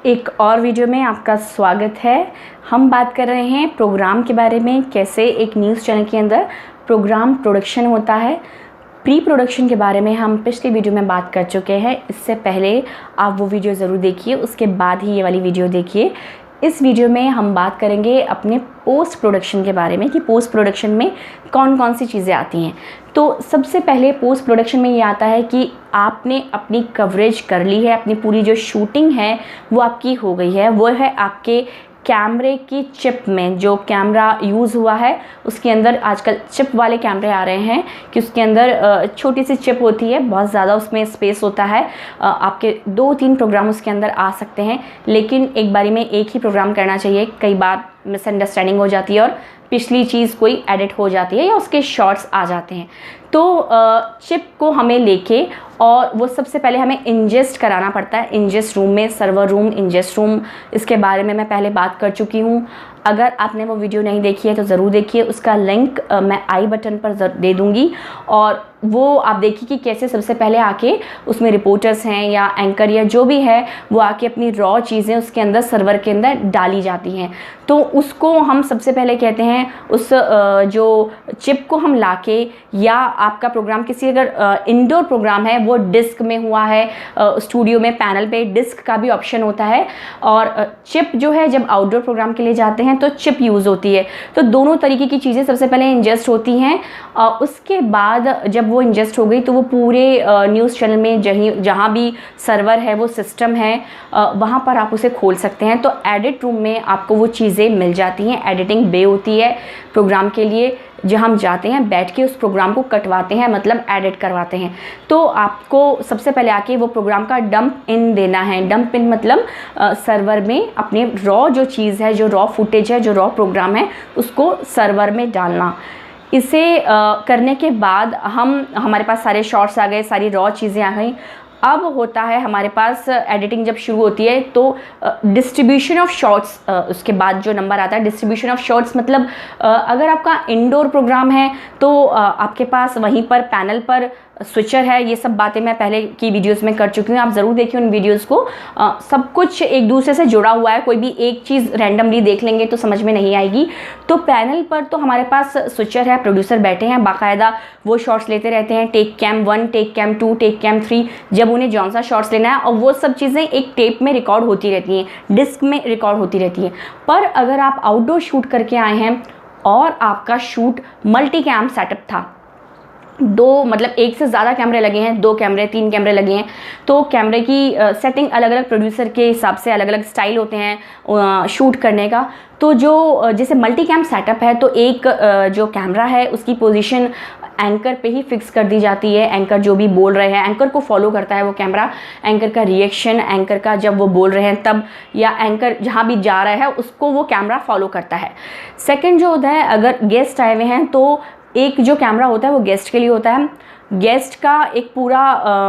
एक और वीडियो में आपका स्वागत है। हम बात कर रहे हैं प्रोग्राम के बारे में, कैसे एक न्यूज़ चैनल के अंदर प्रोग्राम प्रोडक्शन होता है। प्री प्रोडक्शन के बारे में हम पिछली वीडियो में बात कर चुके हैं। इससे पहले आप वो वीडियो ज़रूर देखिए, उसके बाद ही ये वाली वीडियो देखिए। इस वीडियो में हम बात करेंगे अपने पोस्ट प्रोडक्शन के बारे में कि पोस्ट प्रोडक्शन में कौन कौन सी चीज़ें आती हैं। तो सबसे पहले पोस्ट प्रोडक्शन में ये आता है कि आपने अपनी कवरेज कर ली है, अपनी पूरी जो शूटिंग है वो आपकी हो गई है। वो है आपके कैमरे की चिप में, जो कैमरा यूज़ हुआ है उसके अंदर आजकल चिप वाले कैमरे आ रहे हैं कि उसके अंदर छोटी सी चिप होती है, बहुत ज़्यादा उसमें स्पेस होता है। आपके 2-3 प्रोग्राम उसके अंदर आ सकते हैं, लेकिन एक बारी में एक ही प्रोग्राम करना चाहिए। कई बार मिसअंडरस्टैंडिंग हो जाती है और पिछली चीज़ कोई एडिट हो जाती है या उसके शॉर्ट्स आ जाते हैं। तो चिप को हमें लेके और वो सबसे पहले हमें इंजेस्ट कराना पड़ता है इंजेस्ट रूम में, सर्वर रूम, इंजेस्ट रूम। इसके बारे में मैं पहले बात कर चुकी हूँ। अगर आपने वो वीडियो नहीं देखी है तो ज़रूर देखिए, उसका लिंक मैं आई बटन पर दे दूँगी और वो आप देखिए कि कैसे सबसे पहले आके उसमें रिपोर्टर्स हैं या एंकर या जो भी है वो आके अपनी रॉ चीज़ें उसके अंदर सर्वर के अंदर डाली जाती हैं। तो उसको हम सबसे पहले कहते हैं उस जो चिप को हम लाके, या आपका प्रोग्राम किसी अगर इंडोर प्रोग्राम है वो डिस्क में हुआ है, स्टूडियो में पैनल पे डिस्क का भी ऑप्शन होता है। और चिप जो है जब आउटडोर प्रोग्राम के लिए जाते हैं तो चिप यूज़ होती है। तो दोनों तरीके की चीज़ें सबसे पहले इंजेस्ट होती हैं। उसके बाद जब वो इंजेस्ट हो गई तो वो पूरे न्यूज़ चैनल में जहाँ भी सर्वर है, वो सिस्टम है, वहाँ पर आप उसे खोल सकते हैं। तो एडिट रूम में आपको वो चीज़ें मिल जाती हैं। एडिटिंग बे होती है प्रोग्राम के लिए, जहाँ हम जाते हैं बैठ के उस प्रोग्राम को कटवाते हैं, मतलब एडिट करवाते हैं। तो आपको सबसे पहले आके वो प्रोग्राम का डंप इन देना है। डंप इन मतलब सर्वर में अपने रॉ जो चीज़ है, जो रॉ फुटेज है, जो रॉ प्रोग्राम है, उसको सर्वर में डालना। इसे करने के बाद हमारे पास सारे शॉर्ट्स आ गए, सारी रॉ चीज़ें आ गई। अब होता है हमारे पास एडिटिंग जब शुरू होती है तो डिस्ट्रीब्यूशन ऑफ शॉट्स, उसके बाद जो नंबर आता है डिस्ट्रीब्यूशन ऑफ शॉट्स, मतलब अगर आपका इंडोर प्रोग्राम है तो आपके पास वहीं पर पैनल पर स्विचर है। ये सब बातें मैं पहले की वीडियोस में कर चुकी हूँ, आप ज़रूर देखिए उन वीडियोस को। सब कुछ एक दूसरे से जुड़ा हुआ है, कोई भी एक चीज़ रैंडमली देख लेंगे तो समझ में नहीं आएगी। तो पैनल पर तो हमारे पास स्विचर है, प्रोड्यूसर बैठे हैं, बाकायदा वो शॉट्स लेते रहते हैं। Take cam 1, take cam 2, take cam 3, जब उन्हें जौन सा शॉट्स लेना है, और वो सब चीज़ें एक टेप में रिकॉर्ड होती रहती हैं, डिस्क में रिकॉर्ड होती रहती हैं। पर अगर आप आउटडोर शूट करके आए हैं और आपका शूट मल्टी कैम सेटअप था, मतलब एक से ज़्यादा कैमरे लगे हैं, 2 कैमरे 3 कैमरे लगे हैं, तो कैमरे की सेटिंग अलग अलग प्रोड्यूसर के हिसाब से अलग अलग स्टाइल होते हैं शूट करने का। तो जो जैसे मल्टी कैम सेटअप है तो एक जो कैमरा है उसकी पोजीशन एंकर पे ही फिक्स कर दी जाती है। एंकर जो भी बोल रहे हैं, एंकर को फॉलो करता है वो कैमरा। एंकर का रिएक्शन, एंकर का जब वो बोल रहे हैं तब, या एंकर जहाँ भी जा रहा है उसको वो कैमरा फॉलो करता है। सेकंड जो होता है, अगर गेस्ट आए हुए हैं तो एक जो कैमरा होता है वो गेस्ट के लिए होता है। गेस्ट का एक पूरा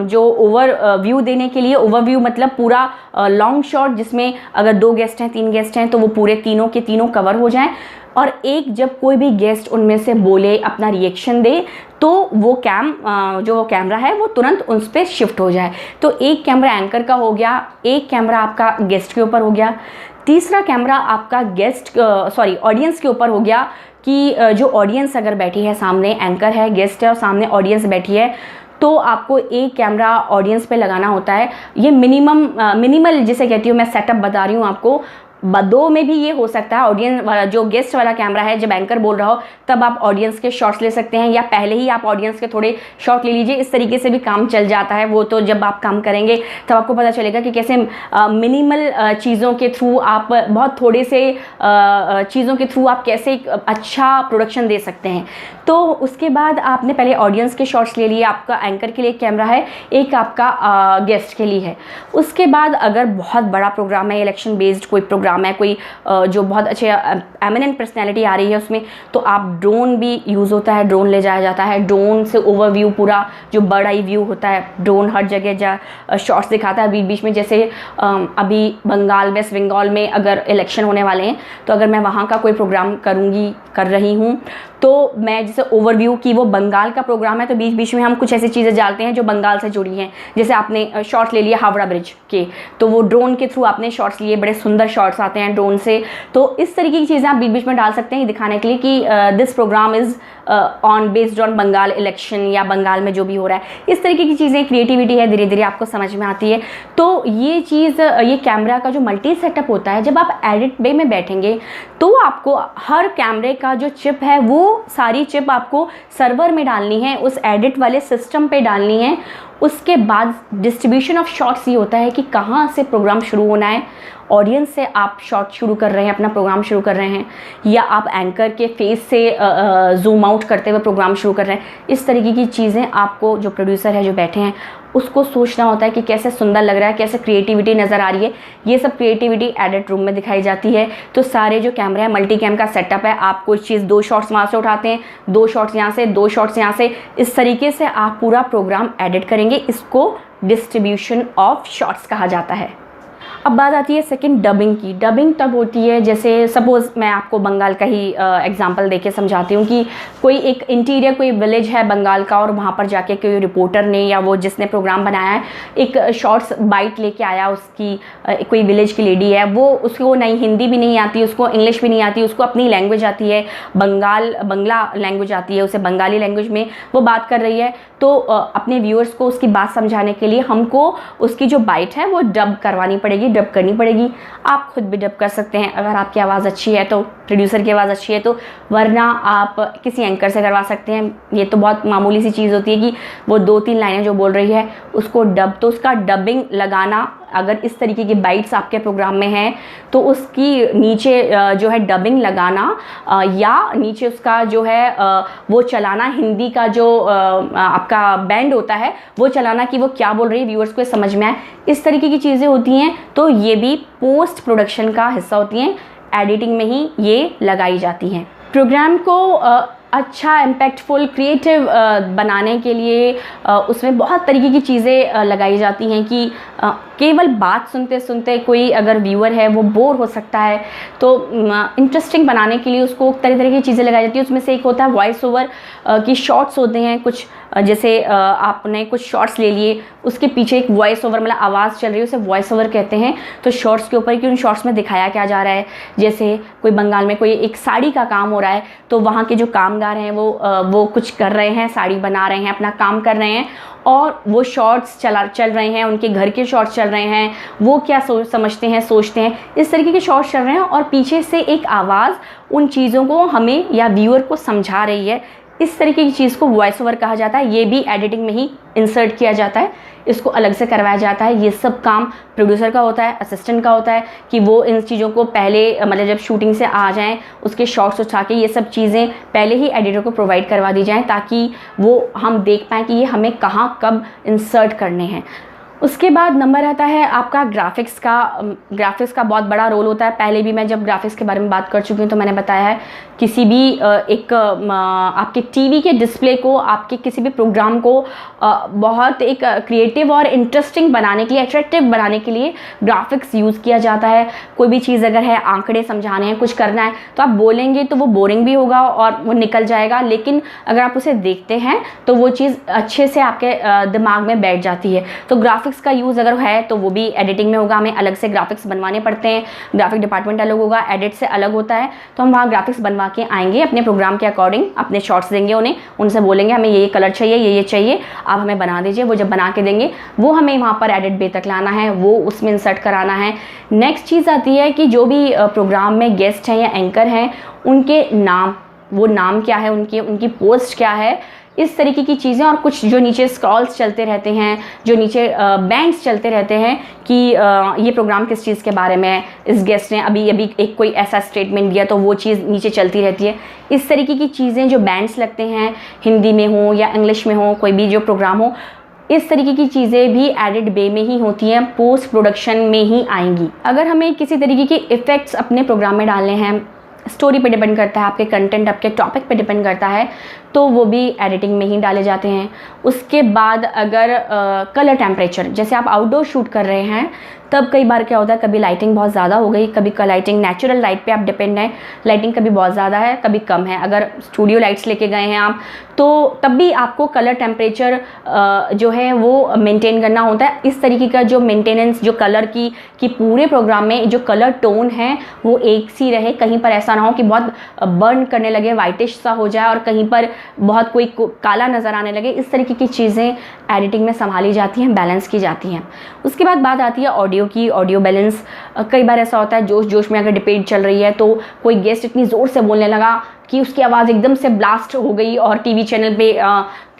जो ओवर व्यू देने के लिए, ओवरव्यू मतलब पूरा लॉन्ग शॉट, जिसमें अगर 2 गेस्ट हैं 3 गेस्ट हैं तो वो पूरे तीनों के तीनों कवर हो जाएं। और एक जब कोई भी गेस्ट उनमें से बोले, अपना रिएक्शन दे, तो वो जो वो कैमरा है वो तुरंत उन पर शिफ्ट हो जाए। तो एक कैमरा एंकर का हो गया, एक कैमरा आपका गेस्ट के ऊपर हो गया, तीसरा कैमरा आपका ऑडियंस के ऊपर हो गया कि जो ऑडियंस अगर बैठी है, सामने एंकर है, गेस्ट है और सामने ऑडियंस बैठी है, तो आपको एक कैमरा ऑडियंस पे लगाना होता है। ये मिनिमल जिसे कहती हूँ मैं, सेटअप बता रही हूँ आपको। 2 में भी ये हो सकता है। ऑडियंस वाला जो गेस्ट वाला कैमरा है, जब एंकर बोल रहा हो तब आप ऑडियंस के शॉट्स ले सकते हैं, या पहले ही आप ऑडियंस के थोड़े शॉट ले लीजिए। इस तरीके से भी काम चल जाता है। वो तो जब आप काम करेंगे तब आपको पता चलेगा कि कैसे मिनिमल चीज़ों के थ्रू, आप बहुत थोड़े से चीज़ों के थ्रू आप कैसे एक अच्छा प्रोडक्शन दे सकते हैं। तो उसके बाद आपने पहले ऑडियंस के शॉट्स ले लिए, आपका एंकर के लिए एक कैमरा है, एक आपका गेस्ट के लिए है। उसके बाद अगर बहुत बड़ा प्रोग्राम है, इलेक्शन बेस्ड कोई प्रोग्राम प्रोग्राम है, कोई जो बहुत अच्छे एमिनेंट पर्सनैलिटी आ रही है उसमें, तो आप ड्रोन भी यूज़ होता है, ड्रोन ले जाया जाता है। ड्रोन से ओवरव्यू पूरा जो बर्ड आई व्यू होता है, ड्रोन हर जगह शॉट्स दिखाता है बीच बीच में। जैसे अभी बंगाल, वेस्ट बंगाल में अगर इलेक्शन होने वाले हैं, तो अगर मैं वहाँ का कोई प्रोग्राम कर रही हूँ, तो मैं जैसे ओवरव्यू की वो बंगाल का प्रोग्राम है, तो बीच बीच में हम कुछ ऐसी चीज़ें डालते हैं जो बंगाल से जुड़ी हैं। जैसे आपने शॉट्स ले लिया हावड़ा ब्रिज के, तो वो ड्रोन के थ्रू आपने शॉट्स लिए, बड़े सुंदर शॉट्स आते हैं ड्रोन से। तो इस तरीके की चीज़ें आप बीच बीच में डाल सकते हैं दिखाने के लिए कि this programme is based on Bengal election, या बंगाल में जो भी हो रहा है। इस तरीके की चीज़ें, क्रिएटिविटी है, धीरे धीरे आपको समझ में आती है। तो ये चीज़, ये कैमरा का जो मल्टी सेटअप होता है, जब आप एडिट बे में बैठेंगे तो आपको हर कैमरे का जो चिप है, वो सारी चिप आपको सर्वर में डालनी है, उस एडिट वाले सिस्टम पे डालनी है। उसके बाद डिस्ट्रीब्यूशन ऑफ शॉट्स ये होता है कि कहाँ से प्रोग्राम शुरू होना है। ऑडियंस से आप शॉट शुरू कर रहे हैं, अपना प्रोग्राम शुरू कर रहे हैं, या आप एंकर के फेस से जूम आउट करते हुए प्रोग्राम शुरू कर रहे हैं। इस तरीके की चीज़ें आपको, जो प्रोड्यूसर है, जो बैठे हैं, उसको सोचना होता है कि कैसे सुंदर लग रहा है, कैसे क्रिएटिविटी नज़र आ रही है। ये सब क्रिएटिविटी एडिट रूम में दिखाई जाती है। तो सारे जो कैमरा है, मल्टी कैम का सेटअप है, आप कोई चीज़ 2 शॉट्स वहाँ से उठाते हैं, 2 शॉट्स यहाँ से, 2 शॉट्स यहाँ से, इस तरीके से आप पूरा प्रोग्राम एडिट करेंगे। इसको डिस्ट्रीब्यूशन ऑफ शॉट्स कहा जाता है। अब बात आती है सेकंड, डबिंग की। डबिंग तब होती है, जैसे सपोज़ मैं आपको बंगाल का ही एग्जांपल देके समझाती हूँ कि कोई एक इंटीरियर, कोई विलेज है बंगाल का, और वहाँ पर जाके कोई रिपोर्टर ने या वो जिसने प्रोग्राम बनाया है, एक शॉर्ट्स बाइट लेके आया। उसकी कोई विलेज की लेडी है, वो उसको नहीं हिंदी भी नहीं आती, उसको इंग्लिश भी नहीं आती, उसको अपनी लैंग्वेज आती है, बंगला लैंग्वेज आती है, उसे बंगाली लैंग्वेज में वो बात कर रही है। तो अपने व्यूअर्स को उसकी बात समझाने के लिए हमको उसकी जो बाइट है वो डब करवानी पड़ेगी, डब करनी पड़ेगी। आप खुद भी डब कर सकते हैं अगर आपकी आवाज़ अच्छी है तो, प्रोड्यूसर की आवाज़ अच्छी है तो, वरना आप किसी एंकर से करवा सकते हैं। ये तो बहुत मामूली सी चीज़ होती है कि वो 2-3 लाइनें जो बोल रही है उसको डब, तो उसका डबिंग लगाना, अगर इस तरीके की बाइट्स आपके प्रोग्राम में हैं तो उसकी नीचे जो है डबिंग लगाना, या नीचे उसका जो है वो चलाना, हिंदी का जो आपका बैंड होता है वो चलाना कि वो क्या बोल रही है, व्यूअर्स को समझ में आए। इस तरीके की चीज़ें होती हैं। तो ये भी पोस्ट प्रोडक्शन का हिस्सा होती हैं, एडिटिंग में ही ये लगाई जाती हैं। प्रोग्राम को अच्छा, इम्पैक्टफुल, क्रिएटिव बनाने के लिए उसमें बहुत तरीके की चीज़ें लगाई जाती हैं कि केवल बात सुनते सुनते कोई अगर व्यूअर है वो बोर हो सकता है। तो इंटरेस्टिंग बनाने के लिए उसको तरह तरह की चीज़ें लगाई जाती है। उसमें से एक होता है वॉइस ओवर की शॉर्ट्स होते हैं कुछ, जैसे आपने कुछ शॉर्ट्स ले लिए, उसके पीछे एक वॉइस ओवर, मतलब आवाज़ चल रही है, उसे वॉइस ओवर कहते हैं। तो शॉर्ट्स के ऊपर कि उन शॉर्ट्स में दिखाया क्या जा रहा है। जैसे कोई बंगाल में कोई एक साड़ी का काम हो रहा है, तो वहाँ के जो कामगार हैं वो कुछ कर रहे हैं, साड़ी बना रहे हैं, अपना काम कर रहे हैं, और वो शॉर्ट्स चल रहे हैं, उनके घर के शॉर्ट्स चल रहे हैं, वो क्या समझते हैं, सोचते हैं, इस तरीके के शॉर्ट्स चल रहे हैं, और पीछे से एक आवाज़ उन चीज़ों को हमें या व्यूअर को समझा रही है। इस तरीके की चीज़ को वॉइस ओवर कहा जाता है। ये भी एडिटिंग में ही इंसर्ट किया जाता है, इसको अलग से करवाया जाता है। ये सब काम प्रोड्यूसर का होता है, असिस्टेंट का होता है कि वो इन चीज़ों को पहले, मतलब जब शूटिंग से आ जाएं, उसके शॉट्स उठा के ये सब चीज़ें पहले ही एडिटर को प्रोवाइड करवा दी जाएं, ताकि वो हम देख पाएँ कि ये हमें कहाँ कब इंसर्ट करने हैं। उसके बाद नंबर आता है आपका ग्राफिक्स का। ग्राफिक्स का बहुत बड़ा रोल होता है। पहले भी मैं जब ग्राफिक्स के बारे में बात कर चुकी हूँ तो मैंने बताया है, किसी भी एक आपके टीवी के डिस्प्ले को, आपके किसी भी प्रोग्राम को बहुत एक क्रिएटिव और इंटरेस्टिंग बनाने के लिए, अट्रैक्टिव बनाने के लिए ग्राफिक्स यूज़ किया जाता है। कोई भी चीज़ अगर है, आंकड़े समझाने हैं, कुछ करना है, तो आप बोलेंगे तो वो बोरिंग भी होगा और वो निकल जाएगा, लेकिन अगर आप उसे देखते हैं तो वो चीज़ अच्छे से आपके दिमाग में बैठ जाती है। तो ग्राफिक्स का यूज़ अगर है तो वो भी एडिटिंग में होगा। हमें अलग से ग्राफिक्स बनवाने पड़ते हैं, ग्राफिक डिपार्टमेंट अलग होगा, एडिट से अलग होता है। तो हम वहाँ ग्राफिक्स बनवा के आएंगे अपने प्रोग्राम के अकॉर्डिंग, अपने शॉट्स देंगे उन्हें, उनसे बोलेंगे हमें ये कलर चाहिए, ये चाहिए, आप हमें बना दीजिए। वो जब बना के देंगे वो हमें वहाँ पर एडिट बे तक लाना है, वो उसमें इंसर्ट कराना है। नेक्स्ट चीज़ आती है कि जो भी प्रोग्राम में गेस्ट हैं या एंकर हैं, उनके नाम, वो नाम क्या है, उनकी पोस्ट क्या है, इस तरीके की चीज़ें। और कुछ जो नीचे स्क्रॉल्स चलते रहते हैं, जो नीचे बैंड्स चलते रहते हैं कि ये प्रोग्राम किस चीज़ के बारे में है, इस गेस्ट ने अभी एक कोई ऐसा स्टेटमेंट दिया, तो वो चीज़ नीचे चलती रहती है। इस तरीके की चीज़ें जो बैंड्स लगते हैं, हिंदी में हो या इंग्लिश में हो, कोई भी जो प्रोग्राम हो, इस तरीके की चीज़ें भी एडिट वे में ही होती हैं, पोस्ट प्रोडक्शन में ही आएंगी। अगर हमें किसी तरीके के इफ़ेक्ट्स अपने प्रोग्राम में डालने हैं, स्टोरी पे डिपेंड करता है, आपके कंटेंट, आपके टॉपिक पे डिपेंड करता है, तो वो भी एडिटिंग में ही डाले जाते हैं। उसके बाद अगर कलर टेम्परेचर, जैसे आप आउटडोर शूट कर रहे हैं, तब कई बार क्या होता है, कभी लाइटिंग बहुत ज़्यादा हो गई, कभी लाइटिंग नेचुरल लाइट पे आप डिपेंड हैं, लाइटिंग कभी बहुत ज़्यादा है कभी कम है। अगर स्टूडियो लाइट्स लेके गए हैं आप, तो तब भी आपको कलर टेम्परेचर जो है वो मेंटेन करना होता है। इस तरीके का जो मेंटेनेंस, जो कलर की पूरे प्रोग्राम में जो कलर टोन है वो एक सी रहे, कहीं पर ऐसा ना हो कि बहुत बर्न करने लगे, वाइटिश सा हो जाए, और कहीं पर बहुत कोई काला नज़र आने लगे। इस तरीके की चीज़ें एडिटिंग में संभाली जाती हैं, बैलेंस की जाती हैं। उसके बाद बात आती है ऑडियो की, ऑडियो बैलेंस। कई बार ऐसा होता है जोश जोश में अगर डिबेट चल रही है तो कोई गेस्ट इतनी ज़ोर से बोलने लगा कि उसकी आवाज़ एकदम से ब्लास्ट हो गई और टीवी चैनल पे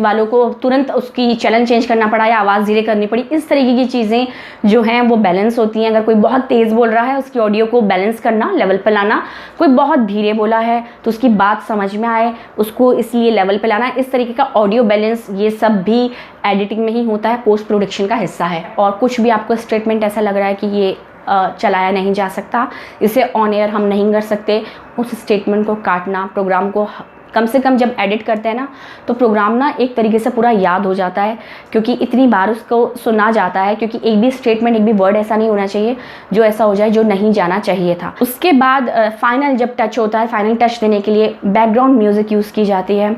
वालों को तुरंत उसकी चैनल चेंज करना पड़ा या आवाज़ धीरे करनी पड़ी। इस तरीके की चीज़ें जो हैं वो बैलेंस होती हैं। अगर कोई बहुत तेज़ बोल रहा है, उसकी ऑडियो को बैलेंस करना, लेवल पे लाना। कोई बहुत धीरे बोला है तो उसकी बात समझ में आए, उसको इसलिए लेवल पे लाना। इस तरीके का ऑडियो बैलेंस, ये सब भी एडिटिंग में ही होता है, पोस्ट प्रोडक्शन का हिस्सा है। और कुछ भी आपको स्टेटमेंट ऐसा लग रहा है कि ये चलाया नहीं जा सकता, इसे ऑन एयर हम नहीं कर सकते, उस स्टेटमेंट को काटना, प्रोग्राम को कम से कम जब एडिट करते हैं ना, तो प्रोग्राम ना एक तरीके से पूरा याद हो जाता है, क्योंकि इतनी बार उसको सुना जाता है। क्योंकि एक भी स्टेटमेंट, एक भी वर्ड ऐसा नहीं होना चाहिए जो ऐसा हो जाए जो नहीं जाना चाहिए था। उसके बाद फाइनल जब टच होता है, फाइनल टच देने के लिए बैकग्राउंड म्यूज़िक यूज़ की जाती है।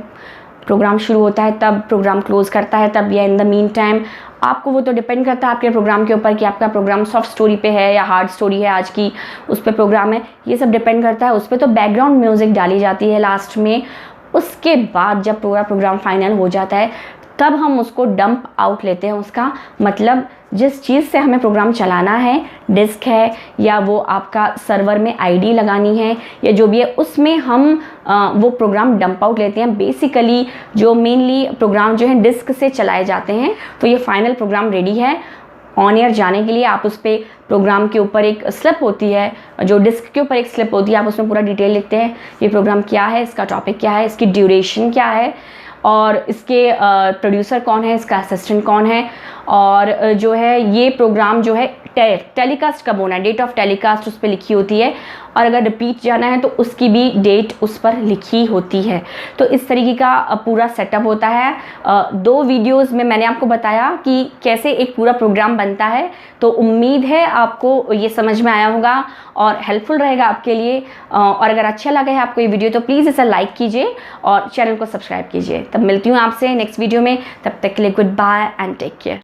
प्रोग्राम शुरू होता है तब, प्रोग्राम क्लोज़ करता है तब, या इन द मीन टाइम। आपको वो तो डिपेंड करता है आपके प्रोग्राम के ऊपर कि आपका प्रोग्राम सॉफ्ट स्टोरी पे है या हार्ड स्टोरी है, आज की उस पर प्रोग्राम है, ये सब डिपेंड करता है उस पर। तो बैकग्राउंड म्यूज़िक डाली जाती है लास्ट में। उसके बाद जब पूरा प्रोग्राम फाइनल हो जाता है तब हम उसको डंप आउट लेते हैं। उसका मतलब जिस चीज़ से हमें प्रोग्राम चलाना है, डिस्क है या वो आपका सर्वर में आईडी लगानी है या जो भी है, उसमें हम वो प्रोग्राम डंप आउट लेते हैं। बेसिकली जो मेनली प्रोग्राम जो है डिस्क से चलाए जाते हैं। तो ये फाइनल प्रोग्राम रेडी है ऑन एयर जाने के लिए। आप उस पर प्रोग्राम के ऊपर एक स्लिप होती है, जो डिस्क के ऊपर एक स्लिप होती है, आप उसमें पूरा डिटेल लिखते हैं, ये प्रोग्राम क्या है, इसका टॉपिक क्या है, इसकी ड्यूरेशन क्या है, और इसके प्रोड्यूसर कौन है, इसका असिस्टेंट कौन है, और जो है ये प्रोग्राम जो है टेलीकास्ट कब होना है, डेट ऑफ टेलीकास्ट उस पर लिखी होती है, और अगर रिपीट जाना है तो उसकी भी डेट उस पर लिखी होती है। तो इस तरीके का पूरा सेटअप होता है। 2 वीडियोस में मैंने आपको बताया कि कैसे एक पूरा प्रोग्राम बनता है। तो उम्मीद है आपको ये समझ में आया होगा और हेल्पफुल रहेगा आपके लिए। और अगर अच्छा लगा है आपको ये वीडियो तो प्लीज़ इसे लाइक कीजिए और चैनल को सब्सक्राइब कीजिए। तब मिलती हूँ आपसे नेक्स्ट वीडियो में, तब तक के लिए good bye and take care.